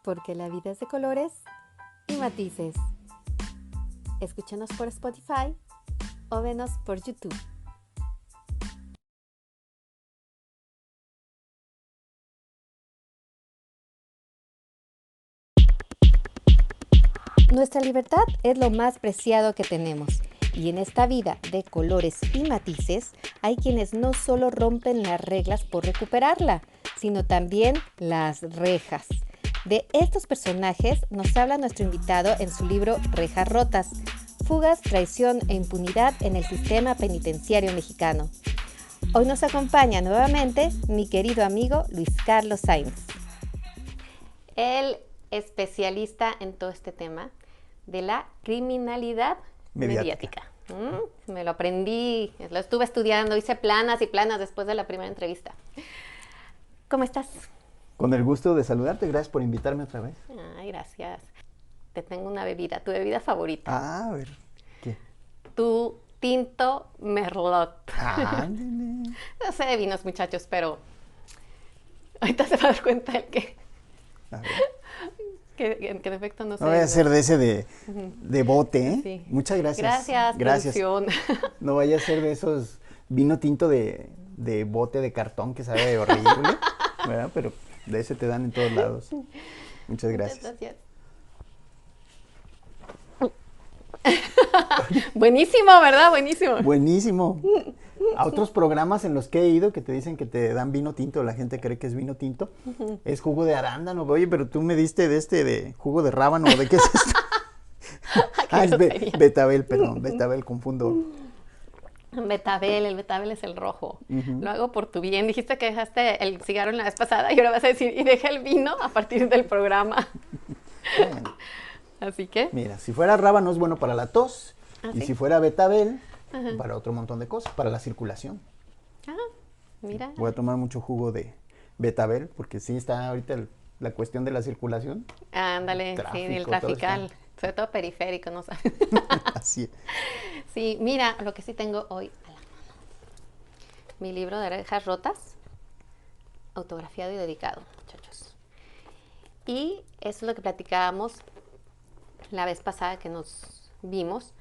porque la vida es de colores y matices. Escúchanos por Spotify o venos por YouTube. Nuestra libertad es lo más preciado que tenemos. Y en esta vida de colores y matices, hay quienes no solo rompen las reglas por recuperarla, sino también las rejas. De estos personajes nos habla nuestro invitado en su libro Rejas Rotas, Fugas, Traición e Impunidad en el Sistema Penitenciario Mexicano. Hoy nos acompaña nuevamente mi querido amigo Luis Carlos Sainz. El especialista en todo este tema de la criminalidad mediática. Me lo aprendí, lo estuve estudiando, hice planas y planas después de la primera entrevista. ¿Cómo estás? Con el gusto de saludarte, gracias por invitarme otra vez. Ay, gracias. Te tengo una bebida, tu bebida favorita. A ver, ¿qué? Tu tinto merlot. Ándale. No sé de vinos, muchachos, pero ahorita se va a dar cuenta el que... A ver. Que de efecto no sé. No voy a hacer de ese de bote, ¿eh? Sí. Muchas gracias. Gracias. Producción. No vaya a ser de esos vino tinto de bote de cartón que sabe horrible, ¿verdad? Pero de ese te dan en todos lados. Muchas gracias. Gracias. Buenísimo, ¿verdad? Buenísimo. Buenísimo. A otros programas en los que he ido que te dicen que te dan vino tinto, la gente cree que es vino tinto, es jugo de arándano. Oye, pero tú me diste de jugo de rábano, ¿de qué es esto? Es betabel, perdón, betabel, confundo. Betabel, el betabel es el rojo. Lo hago por tu bien. Dijiste que dejaste el cigarro la vez pasada y ahora vas a decir, y dejé el vino a partir del programa. Bueno. Así que... Mira, si fuera rábano es bueno para la tos, y ¿sí? si fuera betabel, para otro montón de cosas, para la circulación. Ah, mira. Voy a tomar mucho jugo de betabel, porque sí está ahorita la cuestión de la circulación. Ándale, Tráfico, sí, el trafical, sobre todo periférico, ¿no sabes? Así es. Sí, mira, lo que sí tengo hoy a la mano. Mi libro de Rejas Rotas, autografiado y dedicado, muchachos. Y eso es lo que platicábamos la vez pasada que nos vimos,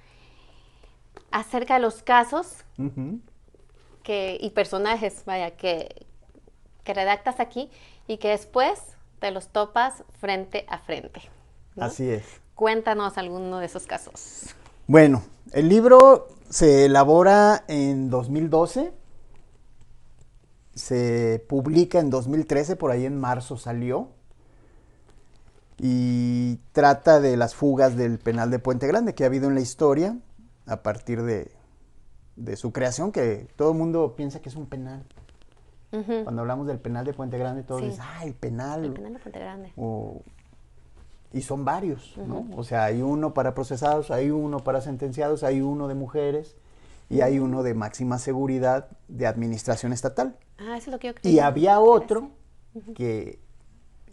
acerca de los casos y personajes, vaya, que redactas aquí y que después te los topas frente a frente, ¿no? Así es. Cuéntanos alguno de esos casos. Bueno, el libro se elabora en 2012, se publica en 2013, por ahí en marzo salió, y trata de las fugas del penal de Puente Grande que ha habido en la historia a partir de su creación, que todo el mundo piensa que es un penal. Cuando hablamos del penal de Puente Grande, todos dicen, el penal. El penal de Puente Grande. Y son varios, ¿no? O sea, hay uno para procesados, hay uno para sentenciados, hay uno de mujeres y hay uno de máxima seguridad de administración estatal. Ah, eso es lo que yo creo. Y había otro que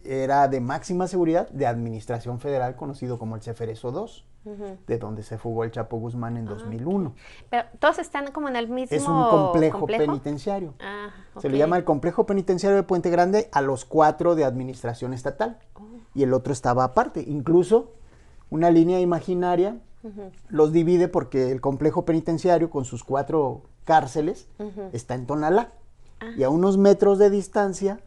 era de máxima seguridad de administración federal, conocido como el Ceferezo II, de donde se fugó el Chapo Guzmán en 2001. Pero todos están como en el mismo... Es un complejo penitenciario. Se le llama el complejo penitenciario de Puente Grande a los 4 de administración estatal. Y el otro estaba aparte. Incluso una línea imaginaria los divide porque el complejo penitenciario con sus 4 cárceles está en Tonalá. Y a unos metros de distancia...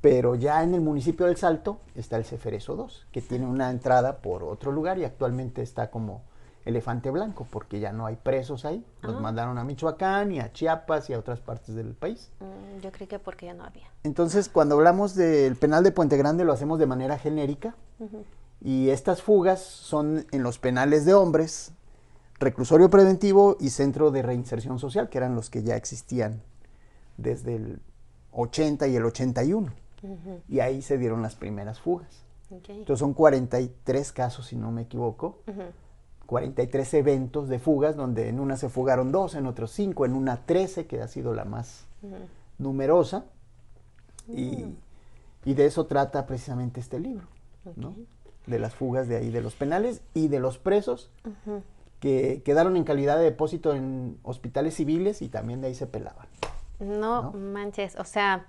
Pero ya en el municipio del Salto está el Ceferezo II, que tiene una entrada por otro lugar y actualmente está como elefante blanco, porque ya no hay presos ahí. Los mandaron a Michoacán y a Chiapas y a otras partes del país. Yo creí que porque ya no había. Entonces, cuando hablamos del penal de Puente Grande, lo hacemos de manera genérica. Y estas fugas son en los penales de hombres, reclusorio preventivo y centro de reinserción social, que eran los que ya existían desde el 80 y el 81. Y ahí se dieron las primeras fugas. Entonces son 43 casos, si no me equivoco, 43 eventos de fugas, donde en una se fugaron 2, en otros 5, en una 13, que ha sido la más numerosa. Y de eso trata precisamente este libro, ¿no? De las fugas de ahí, de los penales y de los presos que quedaron en calidad de depósito en hospitales civiles y también de ahí se pelaban. No manches, o sea,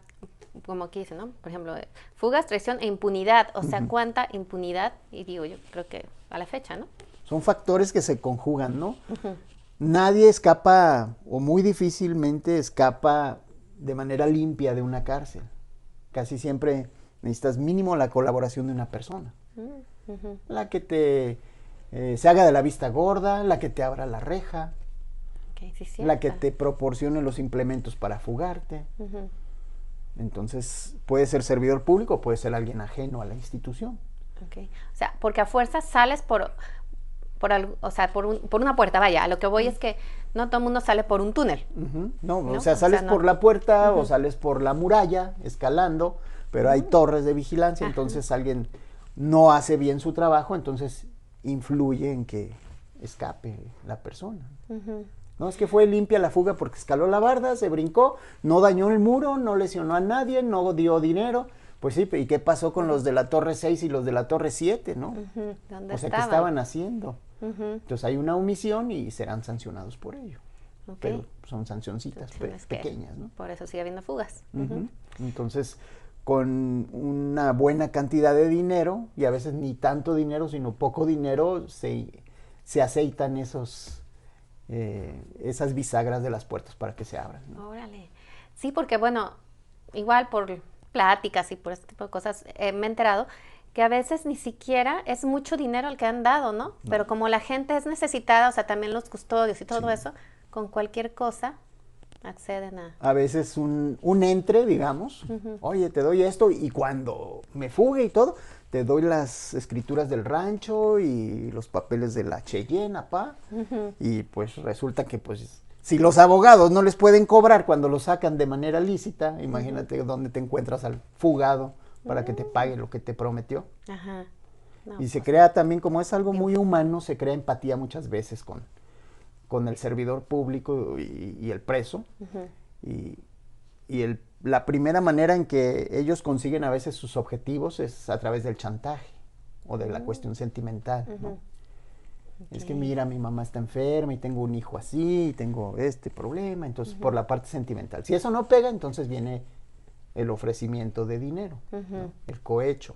como aquí dice, ¿no? Por ejemplo, fugas, traición e impunidad. O sea, ¿cuánta impunidad? Y digo, yo creo que a la fecha, ¿no? Son factores que se conjugan, ¿no? Nadie escapa, o muy difícilmente escapa de manera limpia de una cárcel. Casi siempre necesitas mínimo la colaboración de una persona. La que te se haga de la vista gorda, la que te abra la reja, Okay, sí, la que te proporcione los implementos para fugarte. Entonces, puede ser servidor público o puede ser alguien ajeno a la institución. Okay. O sea, porque a fuerza sales algo, o sea, por una puerta, vaya, a lo que voy es que no todo el mundo sale por un túnel. No, ¿no? o sea, sales no. por la puerta o sales por la muralla, escalando, pero hay torres de vigilancia, entonces alguien no hace bien su trabajo, entonces influye en que escape la persona. No, es que fue limpia la fuga porque escaló la barda, se brincó, no dañó el muro, no lesionó a nadie, no dio dinero. Pues sí, ¿y qué pasó con los de la Torre 6 y los de la Torre 7, no? ¿Dónde O sea, estaban? ¿qué estaban haciendo? Entonces hay una omisión y serán sancionados por ello. Pero son sancioncitas pequeñas, ¿no? Por eso sigue habiendo fugas. Entonces, con una buena cantidad de dinero, y a veces ni tanto dinero, sino poco dinero, se aceitan esas bisagras de las puertas para que se abran, ¿no? Órale. Sí, porque bueno, igual por pláticas y por este tipo de cosas me he enterado que a veces ni siquiera es mucho dinero el que han dado, ¿no? Pero como la gente es necesitada, o sea, también los custodios y todo eso, con cualquier cosa acceden a veces un entre, digamos, oye, te doy esto, y cuando me fugue y todo, te doy las escrituras del rancho y los papeles de la Cheyenne, y pues resulta que pues si los abogados no les pueden cobrar cuando lo sacan de manera lícita, imagínate dónde te encuentras al fugado para que te pague lo que te prometió. No, y se crea también, como es algo muy humano, se crea empatía muchas veces con el servidor público y el preso. Y la primera manera en que ellos consiguen a veces sus objetivos es a través del chantaje o de la cuestión sentimental, ¿no? Es que mira, mi mamá está enferma y tengo un hijo así, y tengo este problema, entonces por la parte sentimental. Si eso no pega, entonces viene el ofrecimiento de dinero, ¿no? El cohecho.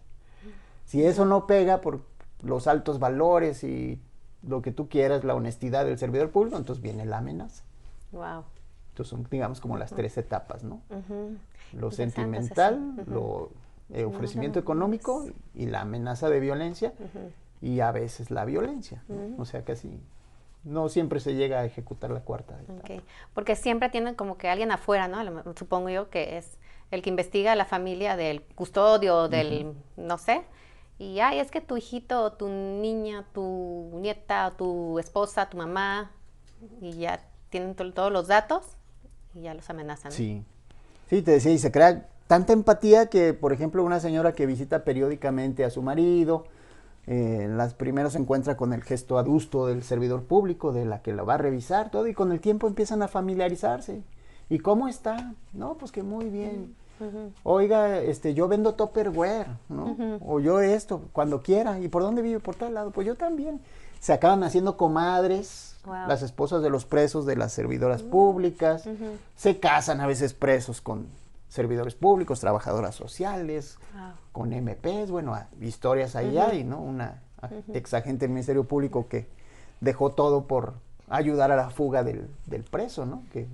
Si eso no pega por los altos valores y lo que tú quieras, la honestidad del servidor público, entonces viene la amenaza. Wow. Entonces son, digamos, como las tres etapas, ¿no? Lo sentimental, el ofrecimiento económico y la amenaza de violencia, y a veces la violencia, ¿no? O sea, casi no siempre se llega a ejecutar la cuarta etapa. Porque siempre tienen como que alguien afuera, ¿no? Supongo yo que es el que investiga a la familia del custodio, del, no sé, y ay, es que tu hijito, tu niña, tu nieta, tu esposa, tu mamá, y ya tienen todos los datos y ya los amenazan, ¿no? Sí, te decía, y se crea tanta empatía que, por ejemplo, una señora que visita periódicamente a su marido, las primeras se encuentra con el gesto adusto del servidor público, de la que lo va a revisar, todo, y con el tiempo empiezan a familiarizarse. ¿Y cómo está? No, pues que muy bien. Oiga, yo vendo Tupperware, ¿no? O yo esto, cuando quiera. ¿Y por dónde vive? Por tal lado. Pues yo también. Se acaban haciendo comadres, las esposas de los presos, de las servidoras públicas. Se casan a veces presos con servidores públicos, trabajadoras sociales, con MPs, bueno, historias ahí hay, ¿no? Una ex agente del Ministerio Público que dejó todo por ayudar a la fuga del preso, ¿no? Que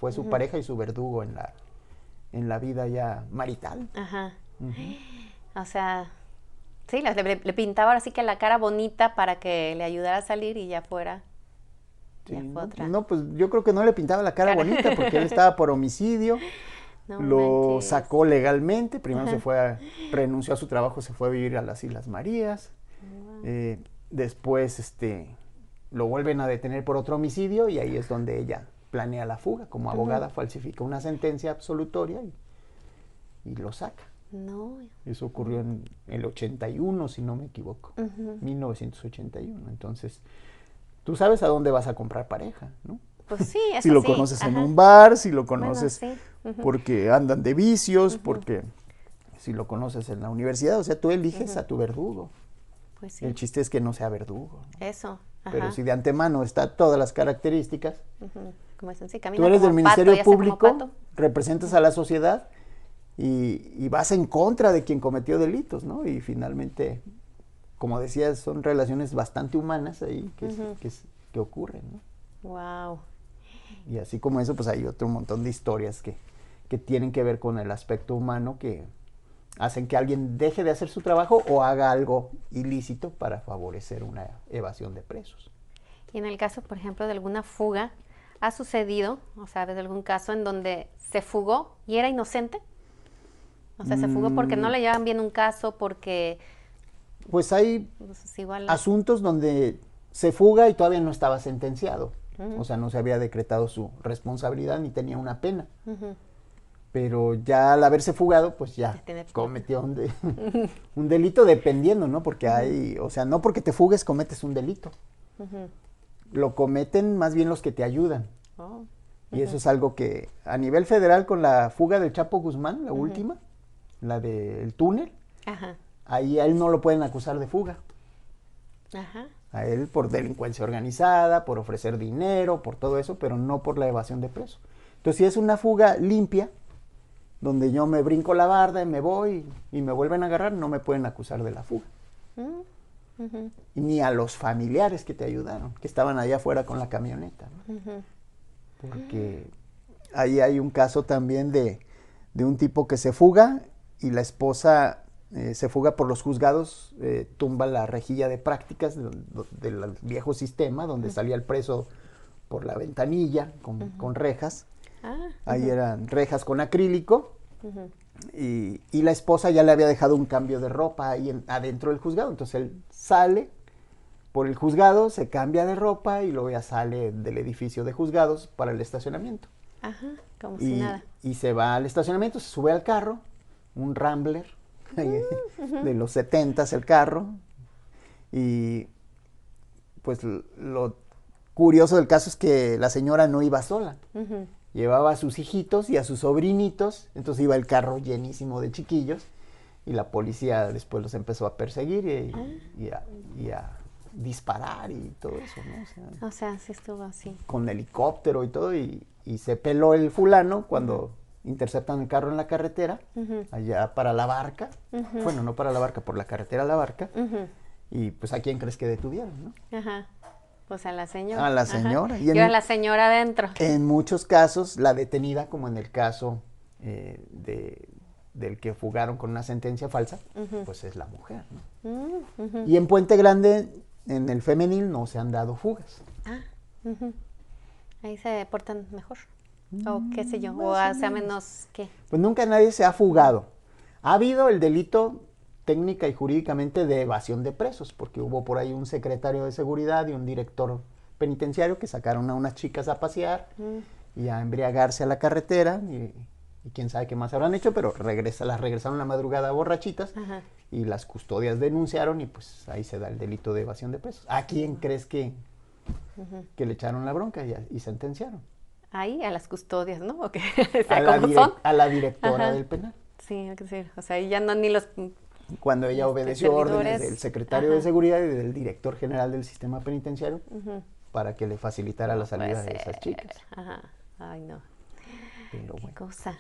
fue su pareja y su verdugo en la vida ya marital. O sea, sí, le pintaba ahora sí que la cara bonita para que le ayudara a salir y ya fuera. Sí, no, pues yo creo que no le pintaba la cara bonita porque él estaba por homicidio. Lo sacó legalmente, primero renunció a su trabajo, se fue a vivir a las Islas Marías, después lo vuelven a detener por otro homicidio y ahí es donde ella planea la fuga, como abogada falsifica una sentencia absolutoria y lo saca. Eso ocurrió en el 81, si no me equivoco, 1981, entonces tú sabes a dónde vas a comprar pareja, ¿no? Pues sí, eso si lo conoces en un bar, si lo conoces porque andan de vicios, porque si lo conoces en la universidad, o sea, tú eliges a tu verdugo. Pues sí. El chiste es que no sea verdugo, ¿no? Eso. Pero si de antemano está todas las características, como dicen, sí, tú eres del Ministerio Público, representas a la sociedad y vas en contra de quien cometió delitos, ¿no? Y finalmente, como decías, son relaciones bastante humanas ahí que ocurren, ¿no? Wow. Y así como eso, pues hay otro montón de historias que tienen que ver con el aspecto humano que hacen que alguien deje de hacer su trabajo o haga algo ilícito para favorecer una evasión de presos. Y en el caso, por ejemplo, de alguna fuga, ¿ha sucedido, o sabes, de algún caso en donde se fugó y era inocente? O sea, se fugó porque no le llevan bien un caso, porque... Pues hay pues, igual... asuntos donde se fuga y todavía no estaba sentenciado. O sea, no se había decretado su responsabilidad ni tenía una pena. Pero ya al haberse fugado, pues ya cometió un delito dependiendo, ¿no? Porque hay, o sea, no porque te fugues cometes un delito. Lo cometen más bien los que te ayudan. Y eso es algo que a nivel federal con la fuga del Chapo Guzmán, la última, la del túnel, ahí a él no lo pueden acusar de fuga. A él por delincuencia organizada, por ofrecer dinero, por todo eso, pero no por la evasión de preso. Entonces, si es una fuga limpia, donde yo me brinco la barda y me voy y me vuelven a agarrar, no me pueden acusar de la fuga. Ni a los familiares que te ayudaron, que estaban allá afuera con la camioneta, ¿no? Porque ahí hay un caso también de un tipo que se fuga y la esposa se fuga por los juzgados, tumba la rejilla de prácticas del viejo sistema donde salía el preso por la ventanilla con rejas. Ahí eran rejas con acrílico y la esposa ya le había dejado un cambio de ropa ahí adentro del juzgado. Entonces él sale por el juzgado, se cambia de ropa y luego ya sale del edificio de juzgados para el estacionamiento. Como si nada. Y se va al estacionamiento, se sube al carro, un Rambler de los 70s el carro. Y pues lo curioso del caso es que la señora no iba sola. Llevaba a sus hijitos y a sus sobrinitos, entonces iba el carro llenísimo de chiquillos y la policía después los empezó a perseguir y a disparar y todo eso, ¿no? O sea, sí estuvo así. Con helicóptero y todo y se peló el fulano cuando interceptan el carro en la carretera, allá para La Barca, bueno, no para La Barca, por la carretera La Barca, y pues ¿a quién crees que detuvieron, no? Pues a la señora. A la señora. Y a la señora adentro. En muchos casos, la detenida, como en el caso del que fugaron con una sentencia falsa, pues es la mujer, ¿no? Y en Puente Grande, en el femenil, no se han dado fugas. Ahí se portan mejor. O qué sé yo, o hace menos, ¿qué? Pues nunca nadie se ha fugado. Ha habido el delito técnica y jurídicamente de evasión de presos, porque hubo por ahí un secretario de seguridad y un director penitenciario que sacaron a unas chicas a pasear y a embriagarse a la carretera y quién sabe qué más habrán hecho, pero las regresaron la madrugada borrachitas y las custodias denunciaron y pues ahí se da el delito de evasión de presos. ¿A quién crees que le echaron la bronca y sentenciaron? Ahí, a las custodias, ¿no? ¿O qué? A la directora del penal. Sí, es decir, o sea, ya no ni los... Cuando ella obedeció órdenes del secretario de seguridad y del director general del sistema penitenciario para que le facilitara la salida de esas chicas. Ay, no. Pero bueno. Qué cosa.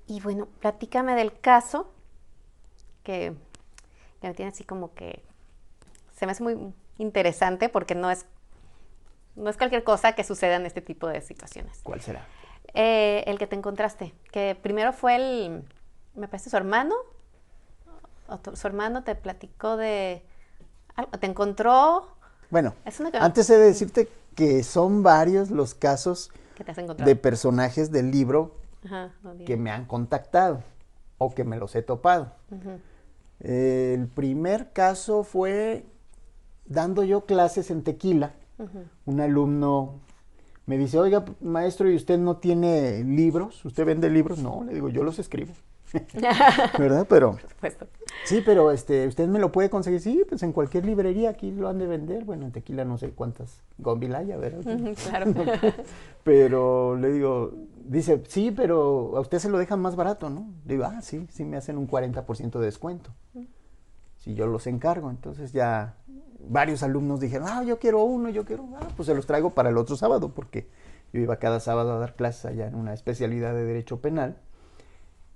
Y bueno, platícame del caso que me tiene así como que se me hace muy interesante porque no es cualquier cosa que suceda en este tipo de situaciones. ¿Cuál será? El que te encontraste, que primero fue me parece su hermano, su hermano te platicó de algo, te encontró. Bueno, antes he de decirte que son varios los casos de personajes del libro que me han contactado o que me los he topado. El primer caso fue dando yo clases en Tequila. Un alumno me dice, oiga, maestro, ¿y usted no tiene libros? ¿Usted vende libros? No, le digo, yo los escribo. ¿Verdad? Pero, por supuesto. Sí, pero ¿usted me lo puede conseguir? Sí, pues en cualquier librería aquí lo han de vender. Bueno, en Tequila no sé cuántas Gombilaya, ¿verdad? Claro. Pero le digo, dice, sí, pero a usted se lo dejan más barato, ¿no? Le digo, sí me hacen un 40% de descuento. Si yo los encargo. Entonces ya varios alumnos dijeron, yo quiero uno, pues se los traigo para el otro sábado, porque yo iba cada sábado a dar clases allá en una especialidad de Derecho Penal.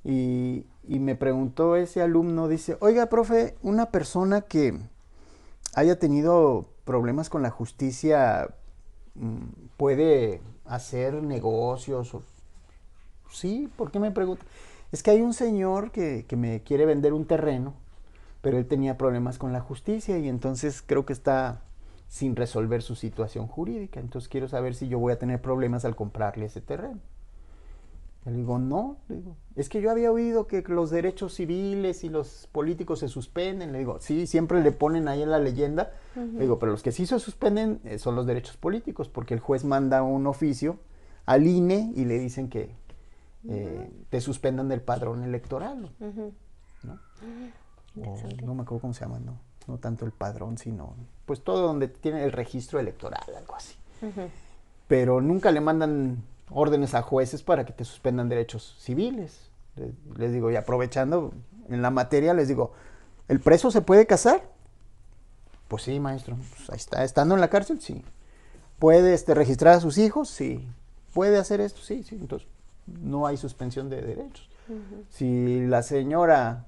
Y me preguntó ese alumno, dice, oiga, profe, una persona que haya tenido problemas con la justicia, ¿puede hacer negocios? Sí, ¿por qué me pregunta? Es que hay un señor que me quiere vender un terreno, pero él tenía problemas con la justicia y entonces creo que está sin resolver su situación jurídica. Entonces quiero saber si yo voy a tener problemas al comprarle ese terreno. Le digo, no, le digo, es que yo había oído que los derechos civiles y los políticos se suspenden. Le digo, sí, siempre le ponen ahí en la leyenda. Le digo, pero los que sí se suspenden son los derechos políticos, porque el juez manda un oficio al INE y le dicen que te suspendan del padrón electoral, ¿no? No me acuerdo cómo se llama, no tanto el padrón, sino pues todo donde tiene el registro electoral, algo así. Pero nunca le mandan órdenes a jueces para que te suspendan derechos civiles. Les digo, y aprovechando en la materia, les digo, ¿el preso se puede casar? Pues sí, maestro, pues ahí está, estando en la cárcel, sí. ¿Puede registrar a sus hijos? Sí. ¿Puede hacer esto? Sí, sí. Entonces, no hay suspensión de derechos. Si la señora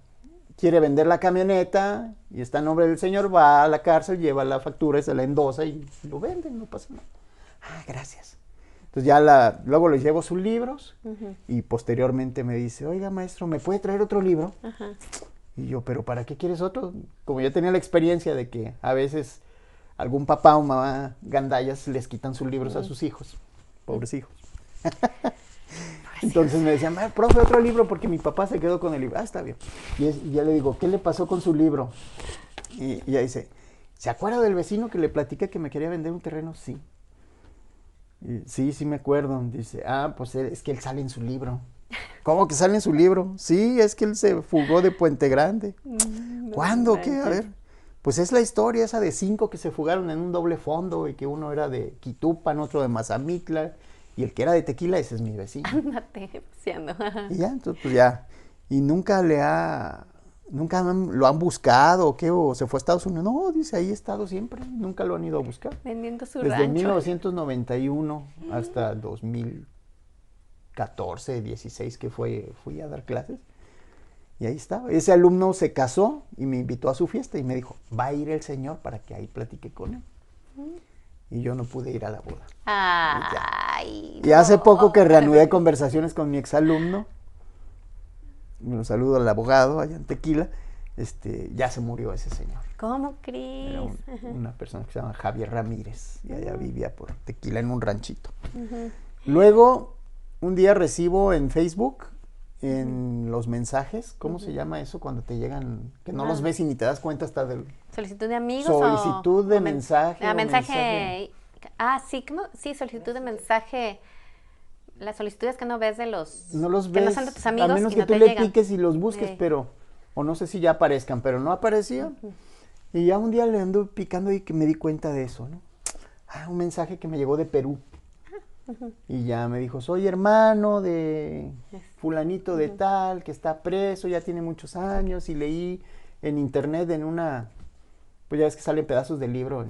quiere vender la camioneta y está en nombre del señor, va a la cárcel, lleva la factura, se la endosa y lo venden, no pasa nada. Ah, gracias. Entonces ya luego les llevo sus libros y posteriormente me dice, oiga maestro, ¿me puede traer otro libro? Y yo, ¿pero para qué quieres otro? Como yo tenía la experiencia de que a veces algún papá o mamá gandallas les quitan sus libros a sus hijos, pobres hijos. Entonces me decían, profe, otro libro porque mi papá se quedó con el libro. Ah, está bien. Y ya le digo, ¿qué le pasó con su libro? Y ella dice, ¿se acuerda del vecino que le platiqué que me quería vender un terreno? Sí. Sí, sí me acuerdo. Dice, pues es que él sale en su libro. ¿Cómo que sale en su libro? Sí, es que él se fugó de Puente Grande. ¿Cuándo? ¿Qué? A ver. Pues es la historia esa de 5 que se fugaron en un doble fondo y que uno era de Quitupan, otro de Mazamitla y el que era de Tequila, ese es mi vecino. Ándate, paseando. Y ya, entonces pues ya. Y nunca lo han buscado o qué, o se fue a Estados Unidos. No, dice, ahí he estado siempre, nunca lo han ido a buscar. Vendiendo su Desde rancho. 1991 hasta 2014, 16 que fui a dar clases. Y ahí estaba. Ese alumno se casó y me invitó a su fiesta y me dijo, va a ir el señor para que ahí platique con él. Y yo no pude ir a la boda. Ay, y hace poco que reanudé conversaciones con mi exalumno, me lo saludo al abogado allá en Tequila, ya se murió ese señor. ¿Cómo crees? Era una persona que se llama Javier Ramírez y allá vivía por Tequila en un ranchito. Luego, un día recibo en Facebook, en los mensajes, ¿cómo se llama eso cuando te llegan, que no los ves y ni te das cuenta hasta del... ¿Solicitud de amigos? Solicitud de mensaje. Mensaje. Sí, ¿cómo? Sí, solicitud de mensaje. Las solicitudes que no ves de los... No los que ves, no son de tus amigos a menos y que no tú te le llegan. piques y los busques, pero... O no sé si ya aparezcan, pero no aparecía. Y ya un día le ando picando y que me di cuenta de eso, ¿no? Un mensaje que me llegó de Perú. Y ya me dijo, soy hermano de fulanito de tal, que está preso, ya tiene muchos años, y leí en internet en una... Pues ya ves que salen pedazos del libro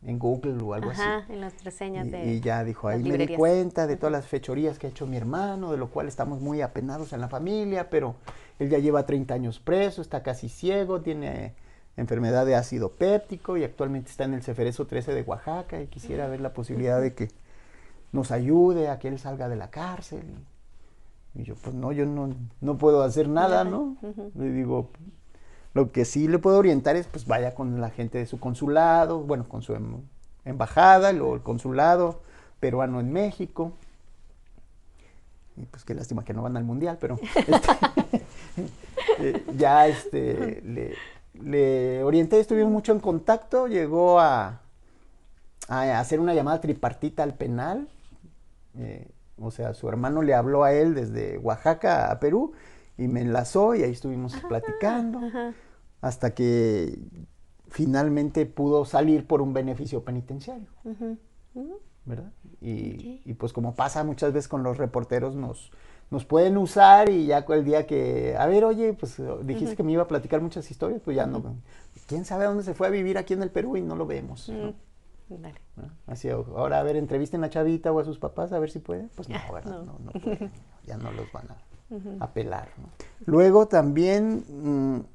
en Google o algo así. En las reseñas Y ya dijo, ahí me di cuenta de todas las fechorías que ha hecho mi hermano, de lo cual estamos muy apenados en la familia, pero él ya lleva 30 años preso, está casi ciego, tiene enfermedad de ácido péptico y actualmente está en el Ceferezo 13 de Oaxaca y quisiera ver la posibilidad de que nos ayude a que él salga de la cárcel. Y yo, pues no, yo no puedo hacer nada, ¿no? Le digo, lo que sí le puedo orientar es, pues vaya con la gente de su consulado, bueno, con su embajada, luego el consulado peruano en México. Y pues qué lástima que no van al mundial, pero ya le orienté, estuvimos mucho en contacto, llegó a hacer una llamada tripartita al penal, o sea, su hermano le habló a él desde Oaxaca a Perú y me enlazó y ahí estuvimos platicando hasta que finalmente pudo salir por un beneficio penitenciario, ¿verdad? Y pues como pasa muchas veces con los reporteros, nos pueden usar y ya el día que, a ver, oye, pues dijiste que me iba a platicar muchas historias, pues ya no, quién sabe dónde se fue a vivir aquí en el Perú y no lo vemos, ¿no? Dale. Así, ahora a ver, entrevisten a Chavita o a sus papás a ver si puede, pues no, ¿verdad? No pueden, ya no los van a apelar, ¿no? Luego también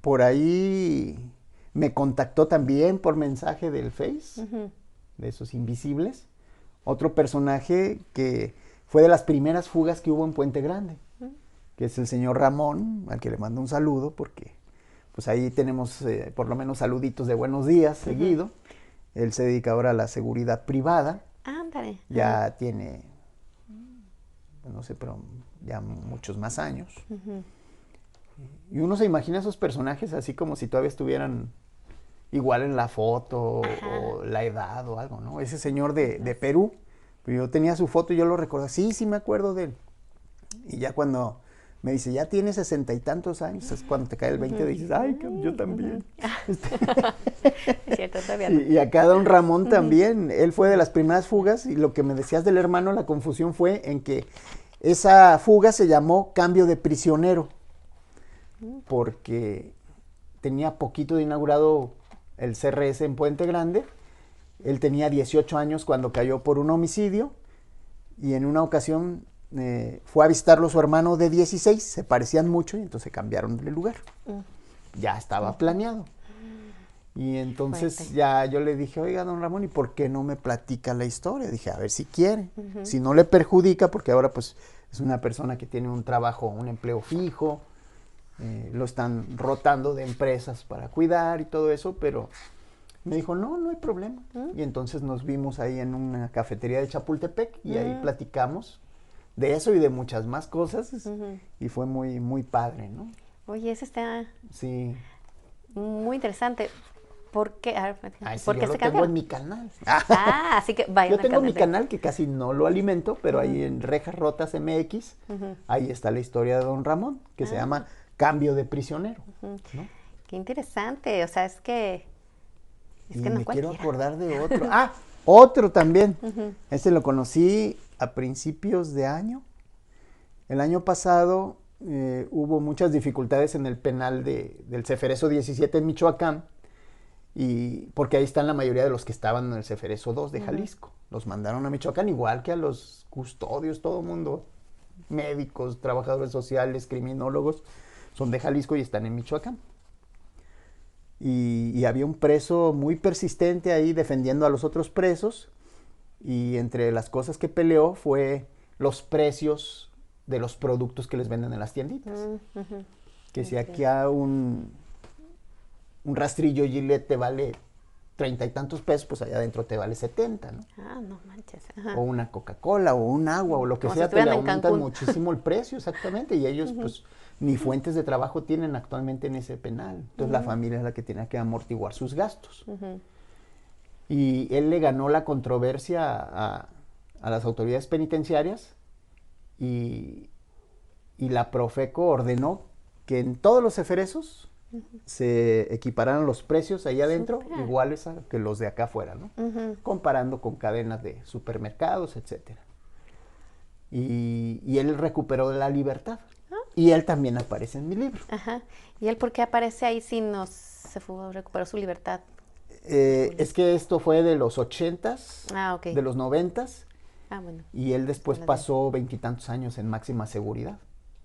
por ahí me contactó también por mensaje del Face, de esos invisibles, otro personaje que fue de las primeras fugas que hubo en Puente Grande, que es el señor Ramón, al que le mando un saludo, porque pues ahí tenemos por lo menos saluditos de buenos días seguido. Él se dedica ahora a la seguridad privada. Ándale. Ya tiene, no sé, pero ya muchos más años. Y uno se imagina esos personajes así como si todavía estuvieran igual en la foto o la edad o algo, ¿no? Ese señor de Perú, yo tenía su foto y yo lo recordaba, sí me acuerdo de él. Y ya cuando me dice, ya tiene 60 y tantos años, es cuando te cae el 20 y dices, ay, yo también. Es cierto, todavía no. Y acá don Ramón también, él fue de las primeras fugas, y lo que me decías del hermano, la confusión fue en que esa fuga se llamó cambio de prisionero, porque tenía poquito de inaugurado el CRS en Puente Grande. Él tenía 18 años cuando cayó por un homicidio, y en una ocasión fue a visitarlo su hermano de 16, se parecían mucho y entonces cambiaron de lugar. Ya estaba planeado. Y entonces ya yo le dije, oiga, don Ramón, ¿y por qué no me platica la historia? Dije, a ver si quiere, si no le perjudica, porque ahora pues es una persona que tiene un trabajo, un empleo fijo, lo están rotando de empresas para cuidar y todo eso, pero me dijo, no hay problema. Y entonces nos vimos ahí en una cafetería de Chapultepec y ahí platicamos de eso y de muchas más cosas, y fue muy, muy padre, ¿no? Oye, ese está sí muy interesante. ¿Por qué? Sí, yo lo tengo en mi canal. Así que vayan yo tengo mi canal que casi no lo alimento, pero ahí en Rejas Rotas MX, ahí está la historia de don Ramón, que se llama Cambio de Prisionero, ¿no? Qué interesante, o sea, es que no me cualquiera. Quiero acordar de otro. Otro también. Ese lo conocí a principios de año. El año pasado hubo muchas dificultades en el penal del Ceferezo 17 en Michoacán, y porque ahí están la mayoría de los que estaban en el Ceferezo 2 de Jalisco. Los mandaron a Michoacán, igual que a los custodios, todo el mundo, médicos, trabajadores sociales, criminólogos, son de Jalisco y están en Michoacán. Y había un preso muy persistente ahí defendiendo a los otros presos, y entre las cosas que peleó fue los precios de los productos que les venden en las tienditas. Que si aquí a un rastrillo Gillette te vale 30 y tantos pesos, pues allá adentro te vale 70, ¿no? No manches. O una Coca-Cola, o un agua, o lo que como sea, si te le en aumentan Cancún. muchísimo el precio, exactamente, y ellos pues ni fuentes de trabajo tienen actualmente en ese penal. Entonces la familia es la que tiene que amortiguar sus gastos. Y él le ganó la controversia a las autoridades penitenciarias, y la Profeco ordenó que en todos los ceferezos se equipararan los precios ahí adentro iguales a que los de acá afuera, ¿no? Comparando con cadenas de supermercados, etcétera. Y él recuperó la libertad. Y él también aparece en mi libro. ¿Y él por qué aparece ahí si no se recuperó su libertad? Es que esto fue de los 80s, de los 90s, bueno. y él después pasó 20 y tantos años en máxima seguridad.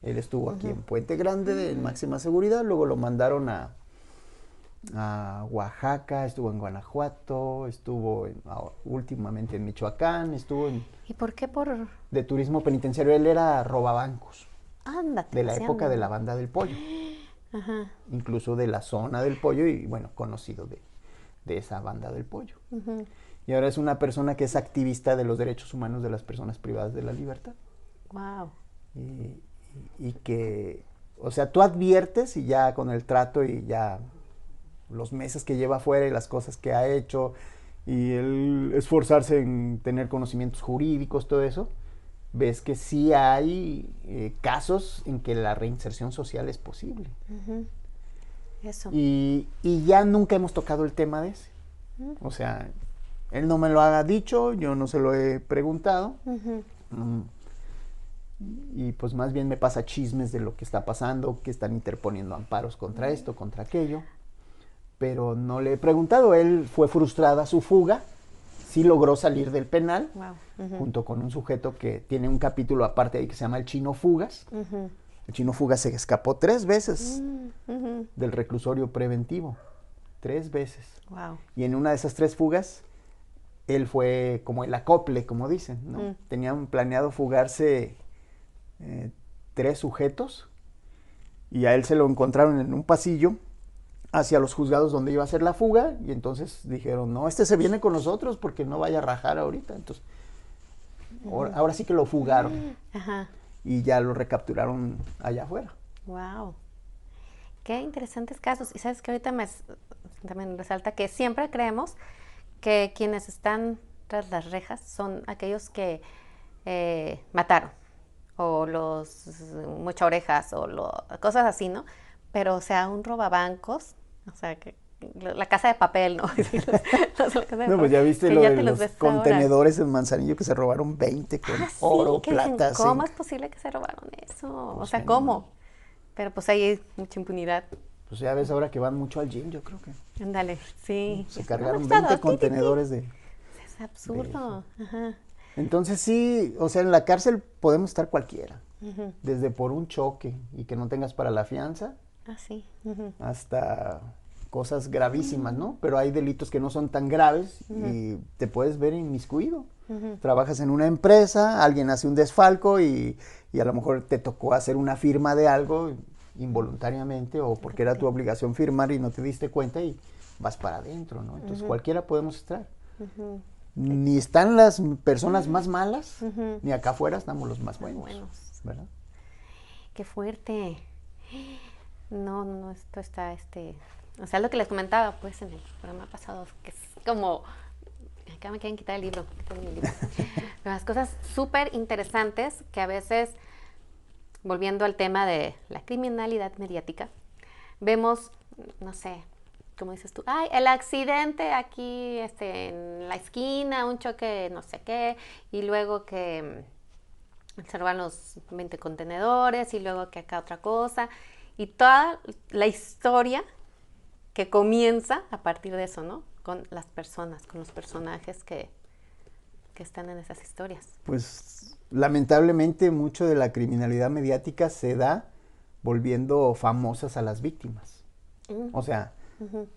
Él estuvo aquí en Puente Grande en máxima seguridad, luego lo mandaron a Oaxaca, estuvo en Guanajuato, estuvo últimamente en Michoacán, estuvo ¿Y por qué de turismo penitenciario? Él era robabancos. Ándate. De la época de la Banda del Pollo. Incluso de la zona del Pollo, y bueno, conocido de esa Banda del Pollo. Y ahora es una persona que es activista de los derechos humanos de las personas privadas de la libertad. Wow. Y que, o sea, tú adviertes, y ya con el trato y ya los meses que lleva afuera y las cosas que ha hecho, y el esforzarse en tener conocimientos jurídicos, todo eso, ves que sí hay casos en que la reinserción social es posible. Eso. Y ya nunca hemos tocado el tema de ese. O sea, él no me lo ha dicho, yo no se lo he preguntado. Y pues más bien me pasa chismes de lo que está pasando, que están interponiendo amparos contra esto, contra aquello. Pero no le he preguntado. Él fue frustrada su fuga, sí logró salir del penal, Wow. junto con un sujeto que tiene un capítulo aparte ahí que se llama el Chino Fugas. El Chino Fugas se escapó 3 veces del reclusorio preventivo. 3 veces. Wow. Y en una de esas 3 fugas, él fue como el acople, como dicen, ¿no? Tenían planeado fugarse 3 sujetos y a él se lo encontraron en un pasillo hacia los juzgados donde iba a hacer la fuga y entonces dijeron, no, este se viene con nosotros porque no vaya a rajar ahorita. Entonces, ahora sí que lo fugaron. Ajá. Y ya lo recapturaron allá afuera. Wow. Qué interesantes casos. Y sabes que ahorita también resalta que siempre creemos que quienes están tras las rejas son aquellos que mataron, o los mocha orejas, o cosas así, ¿no? Pero, o sea, un robabancos, o sea, que la casa de papel, ¿no? No, pues ya viste lo ya de los contenedores en Manzanillo que se robaron 20 con oro, sí, plata, ¿cómo zinc. es posible que se robaron eso? Pues o sea, sí, ¿cómo? no. Pero pues ahí hay mucha impunidad. Pues ya ves ahora que van mucho al gym, yo creo que Ándale, sí. se cargaron 20 contenedores de... Es absurdo. Ajá. Entonces sí, o sea, en la cárcel podemos estar cualquiera. Desde por un choque y que no tengas para la fianza, Ah, sí. hasta cosas gravísimas, ¿no? Pero hay delitos que no son tan graves y te puedes ver inmiscuido. Trabajas en una empresa, alguien hace un desfalco y a lo mejor te tocó hacer una firma de algo involuntariamente o porque era tu obligación firmar y no te diste cuenta y vas para adentro, ¿no? Entonces cualquiera podemos estar. Ni están las personas más malas, ni acá afuera estamos los más buenos. ¿Verdad? Qué fuerte. No, esto está, o sea, lo que les comentaba, pues, en el programa pasado, que es como, acá me quieren quitar el libro, mi libro. Pero las cosas súper interesantes que a veces, volviendo al tema de la criminalidad mediática, vemos, no sé, como dices tú, ay, el accidente aquí, en la esquina, un choque, no sé qué, y luego que se roban los 20 contenedores, y luego que acá otra cosa, y toda la historia que comienza a partir de eso, ¿no? Con las personas, con los personajes que están en esas historias. Pues lamentablemente mucho de la criminalidad mediática se da volviendo famosas a las víctimas. O sea,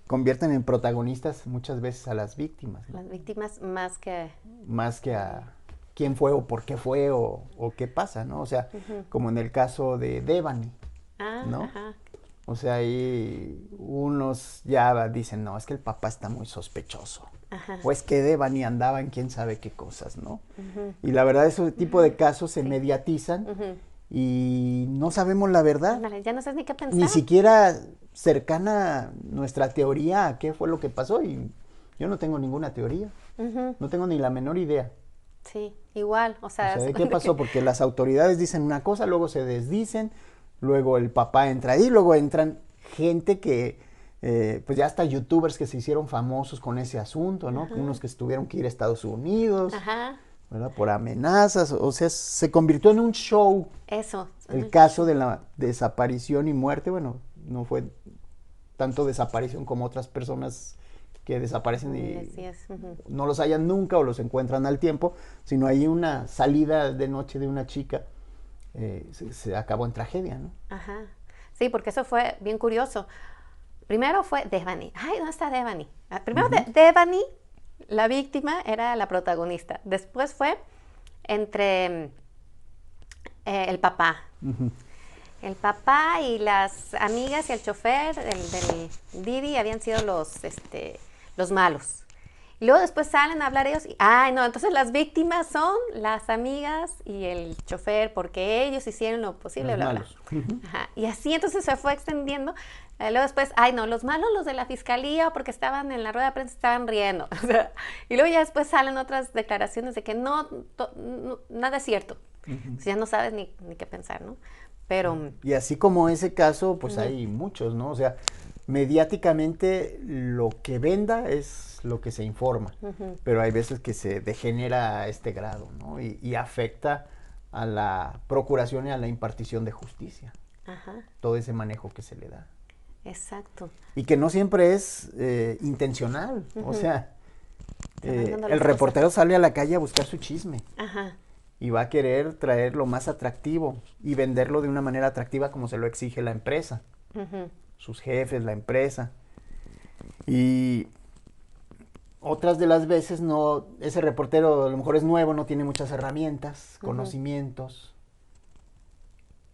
convierten en protagonistas muchas veces a las víctimas, ¿no? Las víctimas más que a quién fue o por qué fue o qué pasa, ¿no? O sea, como en el caso de Devani, ¿no? Ajá. O sea, ahí unos ya dicen, no, es que el papá está muy sospechoso. Ajá. O es que Devani andaba en quién sabe qué cosas, ¿no? Y la verdad, ese tipo de casos se mediatizan y no sabemos la verdad. Ándale, ya no sabes ni qué pensar. Ni siquiera cercana nuestra teoría a qué fue lo que pasó. Y yo no tengo ninguna teoría. No tengo ni la menor idea. Sí, igual. O sea, ¿de qué pasó? Porque las autoridades dicen una cosa, luego se desdicen. Luego el papá entra ahí, luego entran gente que, pues ya hasta youtubers que se hicieron famosos con ese asunto, ¿no? Unos que tuvieron que ir a Estados Unidos, ¿verdad? Por amenazas, o sea, se convirtió en un show. Eso. El caso de la desaparición y muerte, bueno, no fue tanto desaparición como otras personas que desaparecen y no los hallan nunca o los encuentran al tiempo, sino hay una salida de noche de una chica. Se acabó en tragedia, ¿no? Ajá. Sí, porque eso fue bien curioso. Primero fue Devani. Ay, ¿dónde está Devani? Primero Devani, la víctima, era la protagonista. Después fue entre el papá. El papá y las amigas y el chofer del Didi habían sido los malos. Y luego después salen a hablar ellos y, entonces las víctimas son las amigas y el chofer porque ellos hicieron lo posible, bla, bla. Ajá. Y así entonces se fue extendiendo. Luego después, los malos, los de la fiscalía, porque estaban en la rueda de prensa, estaban riendo. O sea, y luego ya después salen otras declaraciones de que no nada es cierto. Entonces ya no sabes ni qué pensar, ¿no? Pero... Y así como ese caso, pues hay muchos, ¿no? O sea, mediáticamente lo que venda es lo que se informa, pero hay veces que se degenera a este grado, ¿no? Y afecta a la procuración y a la impartición de justicia. Todo ese manejo que se le da. Exacto. Y que no siempre es intencional, o sea, el reportero sale a la calle a buscar su chisme. Ajá. Y va a querer traer lo más atractivo y venderlo de una manera atractiva como se lo exige la empresa, sus jefes, la empresa. Y otras de las veces no, ese reportero a lo mejor es nuevo, no tiene muchas herramientas, conocimientos.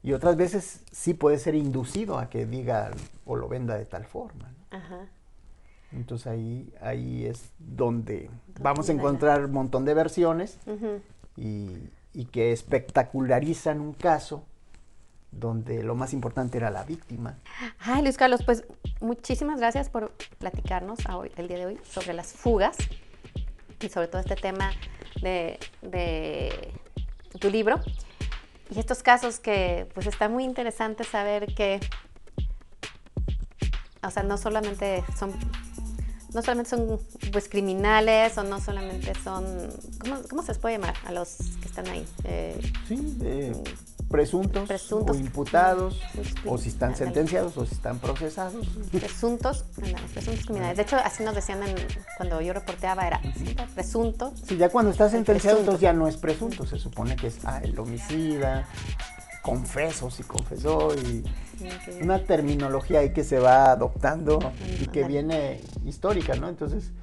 Y otras veces sí puede ser inducido a que diga o lo venda de tal forma, ¿no? Ajá. Entonces ahí es donde vamos a encontrar un montón de versiones y que espectacularizan un caso donde lo más importante era la víctima. Ay, Luis Carlos, pues muchísimas gracias por platicarnos el día de hoy sobre las fugas y sobre todo este tema de tu libro y estos casos que pues está muy interesante saber que, o sea, no solamente son pues criminales o no solamente son, ¿cómo se les puede llamar a los que están ahí? Presuntos o imputados, o si están sentenciados o si están procesados. Presuntos criminales. De hecho, así nos decían cuando yo reporteaba, era presunto. Sí, ya cuando está sentenciado, entonces ya no es presunto, se supone que es el homicida, confesó, sí confesó, y una terminología ahí que se va adoptando y que viene histórica, ¿no? Entonces,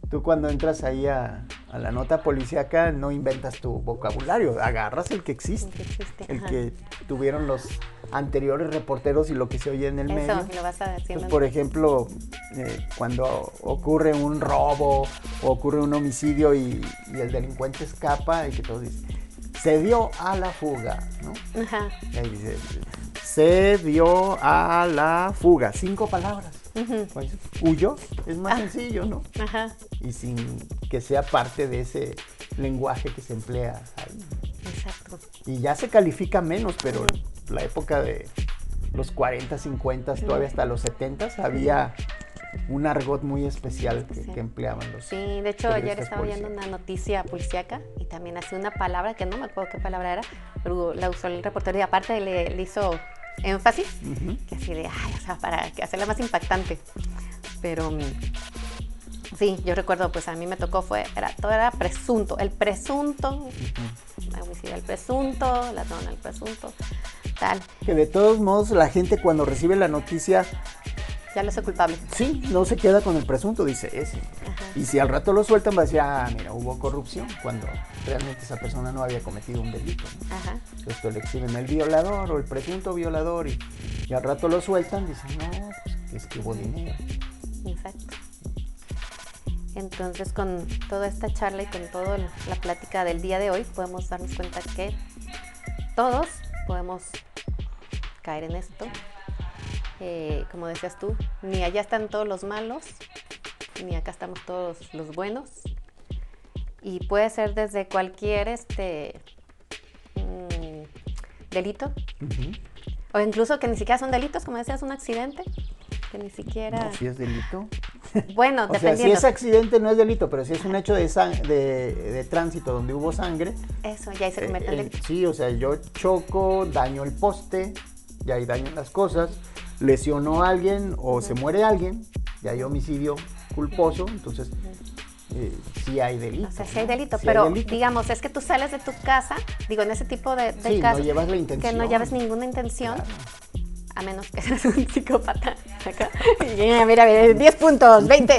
tú cuando entras ahí a la nota policíaca no inventas tu vocabulario, agarras el que existe, el que tuvieron los anteriores reporteros y lo que se oye en el medio. Eso, lo vas haciendo. Pues, por ejemplo, cuando ocurre un robo o ocurre un homicidio y el delincuente escapa y que todos dicen, se dio a la fuga, ¿no? Ajá. Y ahí dice, se dio a la fuga, 5 palabras. Pues, huyó, es más sencillo, ¿no? Ajá. Y sin que sea parte de ese lenguaje que se emplea ahí. Exacto. Y ya se califica menos, pero la época de los 40, 50, todavía hasta los 70 había un argot muy especial que empleaban los. Sí, de hecho ayer estaba oyendo una noticia policíaca y también hacía una palabra que no me acuerdo qué palabra era, pero la usó el reportero y aparte le hizo énfasis, que así de, o sea, para hacerla más impactante. Pero sí, yo recuerdo, pues a mí me tocó, todo era presunto, el presunto, homicidio, el presunto, ladrón, el presunto, tal. Que de todos modos la gente cuando recibe la noticia ya lo sé culpable. Sí, no se queda con el presunto, dice ese. Ajá. Y si al rato lo sueltan, va a decir, mira, hubo corrupción, cuando realmente esa persona no había cometido un delito, ¿no? Ajá. Entonces le exhiben el violador o el presunto violador y al rato lo sueltan, dicen, no, pues es que hubo dinero. Exacto. Entonces, con toda esta charla y con toda la plática del día de hoy, podemos darnos cuenta que todos podemos caer en esto. Como decías tú, ni allá están todos los malos, ni acá estamos todos los buenos. Y puede ser desde cualquier delito, o incluso que ni siquiera son delitos, como decías, un accidente, que ni siquiera... No, si es delito. Bueno, o dependiendo. sea, si es accidente no es delito, pero si es un hecho de tránsito donde hubo sangre... Eso, ya ahí se convierte en delito. Sí, o sea, yo choco, daño el poste, ya ahí daño las cosas, lesionó a alguien o se muere alguien, ya hay homicidio culposo, entonces sí hay delito. O sea, sí hay delito, pero hay delito. Digamos, es que tú sales de tu casa, digo, en ese tipo de casos, no llevas la intención. Que no lleves ninguna intención, claro. A menos que seas un psicópata acá. Mira, 10 puntos, 20.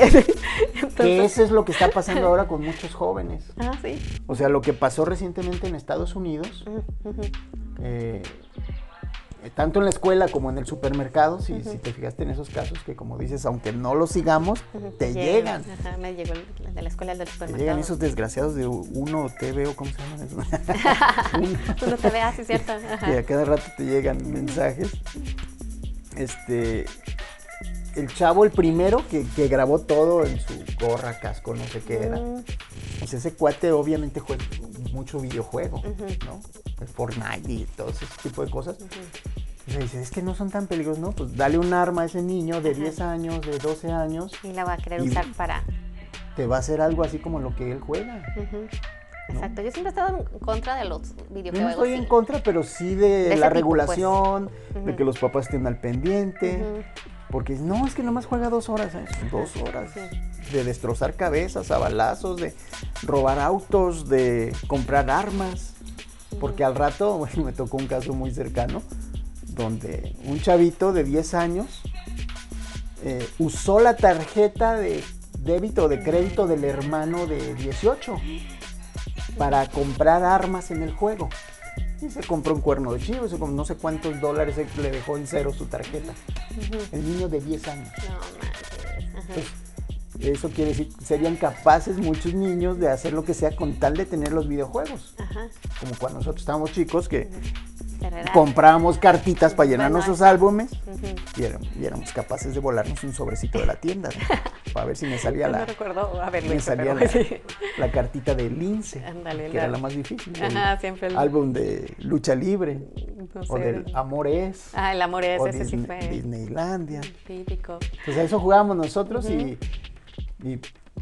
Entonces, que eso es lo que está pasando ahora con muchos jóvenes. Sí. O sea, lo que pasó recientemente en Estados Unidos, tanto en la escuela como en el supermercado, si te fijaste en esos casos que, como dices, aunque no los sigamos, te llegan. Ajá, me llegó el de la escuela, el del supermercado. Te llegan esos desgraciados de Uno TV o ¿cómo se llaman eso? Uno TV, sí, cierto. Ajá. Y a cada rato te llegan mensajes. El chavo, el primero que grabó todo en su gorra, casco, no sé qué era. Pues ese cuate obviamente juega mucho videojuego, ¿no? El Fortnite y todo ese tipo de cosas. Y le dice, es que no son tan peligrosos, ¿no? Pues dale un arma a ese niño de 10 años, de 12 años. Y la va a querer usar para... Te va a hacer algo así como lo que él juega. Exacto, ¿no? Yo siempre he estado en contra de los videojuegos. Yo no estoy en contra, pero sí de la regulación, de que los papás estén al pendiente. Porque no, es que nomás juega 2 horas, ¿eh? 2 horas de destrozar cabezas a balazos, de robar autos, de comprar armas. Porque al rato, bueno, me tocó un caso muy cercano, donde un chavito de 10 años usó la tarjeta de débito o de crédito del hermano de 18 para comprar armas en el juego. Y se compró un cuerno de chivo, no sé cuántos dólares le dejó en cero su tarjeta. El niño de 10 años. No manches. Entonces, eso quiere decir, serían capaces muchos niños de hacer lo que sea con tal de tener los videojuegos. Como cuando nosotros estábamos chicos que comprábamos cartitas para llenar nuestros álbumes y éramos capaces de volarnos un sobrecito de la tienda, ¿no? Para ver si me salía no recuerdo haberlo hecho, la cartita de Lince, que era la más difícil. Siempre álbum de lucha libre, no sé, o del Amor es. El Amor es, ese sí fue. Disneylandia. Típico. Pues a eso jugábamos nosotros y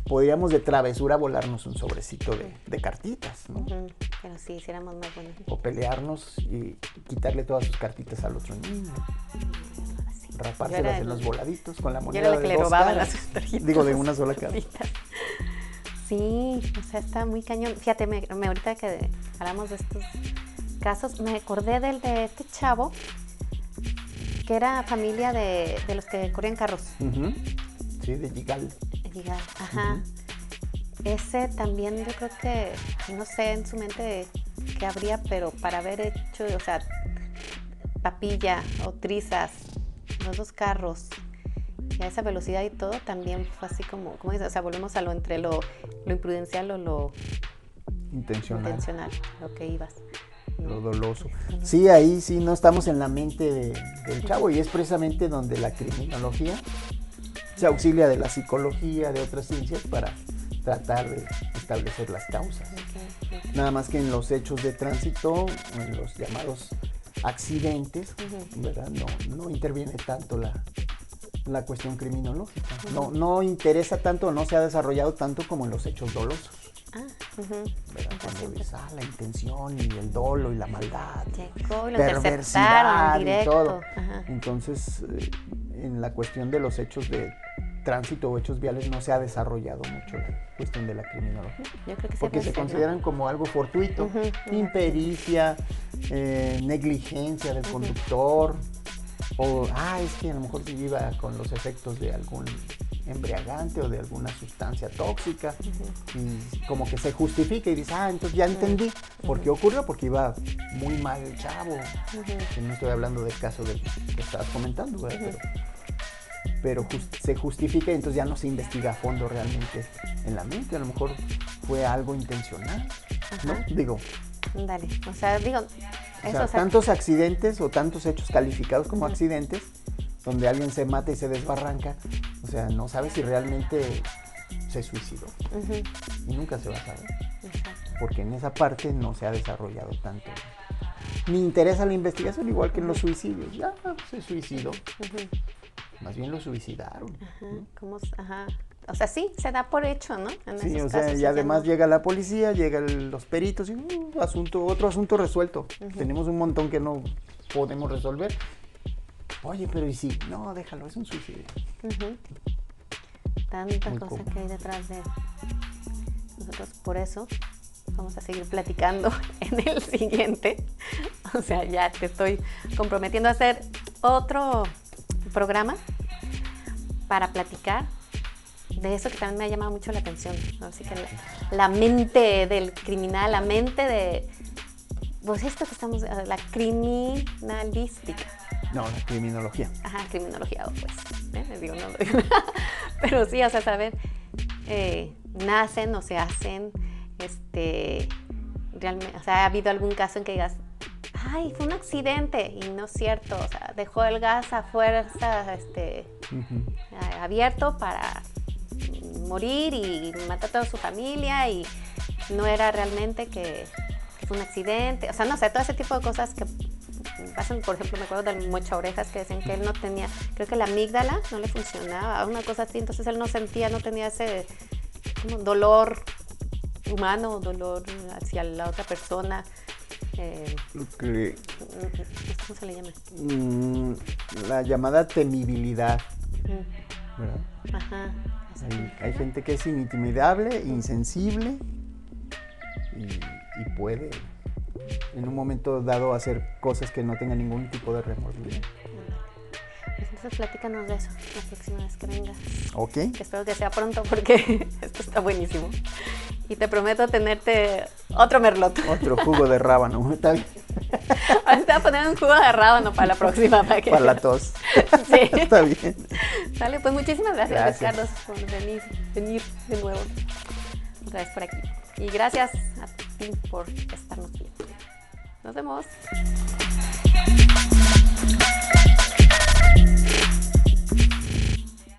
podíamos de travesura volarnos un sobrecito de cartitas, ¿no? Pero sí, éramos más buenos. O pelearnos y quitarle todas sus cartitas al otro niño. Rapárselas en los voladitos con la moneda. Yo era la que le robaba las tarjetas. Digo, de una sola cara. Sí, o sea, está muy cañón. Fíjate, ahorita que hablamos de estos casos, me acordé de este chavo que era familia de los que corrían carros. Sí, de Gigal. Ajá. Ese también yo creo que, no sé en su mente qué habría, pero para haber hecho, o sea, papilla o trizas, los 2 carros, y a esa velocidad y todo, también fue así como dices, o sea, volvemos a lo entre lo imprudencial o lo intencional, lo que ibas. Lo doloso. Sí, ahí sí no estamos en la mente del chavo, y es precisamente donde la criminología se auxilia de la psicología, de otras ciencias, para tratar de establecer las causas. Nada más que en los hechos de tránsito, en los llamados accidentes, ¿verdad? No interviene tanto la cuestión criminológica. No interesa tanto, no se ha desarrollado tanto como en los hechos dolosos. ¿Verdad? Cuando ves la intención y el dolo y la maldad, perversidad y todo. Entonces, en la cuestión de los hechos de tránsito o hechos viales no se ha desarrollado mucho la cuestión de la criminología. Yo creo que porque se consideran como algo fortuito, impericia, negligencia del conductor, o es que a lo mejor se iba con los efectos de algún embriagante o de alguna sustancia tóxica, y como que se justifica y dice, entonces ya entendí por qué ocurrió, porque iba muy mal el chavo. Que no estoy hablando del caso que estabas comentando, ¿verdad? Pero se justifica, y entonces ya no se investiga a fondo realmente en la mente. A lo mejor fue algo intencional, ¿no? Digo. Dale, o sea, tantos accidentes o tantos hechos calificados como accidentes, donde alguien se mata y se desbarranca, o sea, no sabes si realmente se suicidó. Y nunca se va a saber. Porque en esa parte no se ha desarrollado tanto. Ni interesa la investigación, igual que en los suicidios. Ya se suicidó. Más bien lo suicidaron. ¿no? O sea, sí, se da por hecho, ¿no? Sí, o sea, y además llega la policía, llegan los peritos y otro asunto resuelto. Tenemos un montón que no podemos resolver. Oye, pero ¿y si? No, déjalo, es un suicidio. Tanta cosa que hay detrás de nosotros. Por eso vamos a seguir platicando en el siguiente. O sea, ya te estoy comprometiendo a hacer otro programa para platicar de eso que también me ha llamado mucho la atención. Así que la mente del criminal, la mente de... Pues esto que estamos... La criminalística. No, la criminología. Criminología, pues. Les digo, no. Pero sí, o sea, saber, nacen o se hacen, realmente, o sea, ¿ha habido algún caso en que digas, fue un accidente? Y no es cierto, o sea, dejó el gas a fuerza, abierto para morir y matar a toda su familia, y no era realmente que fue un accidente. O sea, no sé, todo ese tipo de cosas que pasan. Por ejemplo, me acuerdo del Mocha Orejas, que decían que él no tenía, creo que la amígdala no le funcionaba, una cosa así, entonces él no tenía ese como dolor humano, dolor hacia la otra persona. ¿Cómo se le llama? La llamada temibilidad, Mm, ¿verdad? Ajá. Hay gente que es intimidable, insensible y puede en un momento dado hacer cosas que no tengan ningún tipo de remordimiento. Pues entonces platícanos de eso la próxima vez que vengas. Ok. Que espero que sea pronto porque esto está buenísimo. Y te prometo tenerte otro merlot. Otro jugo de rábano. Está bien. Ahora te voy a poner un jugo de rábano para la próxima. Para la tos. Sí. Está bien. Sale, pues muchísimas gracias, Luis Gracias. Carlos, por venir de nuevo otra vez por aquí. Y gracias a ti por estarnos viendo. Nos vemos.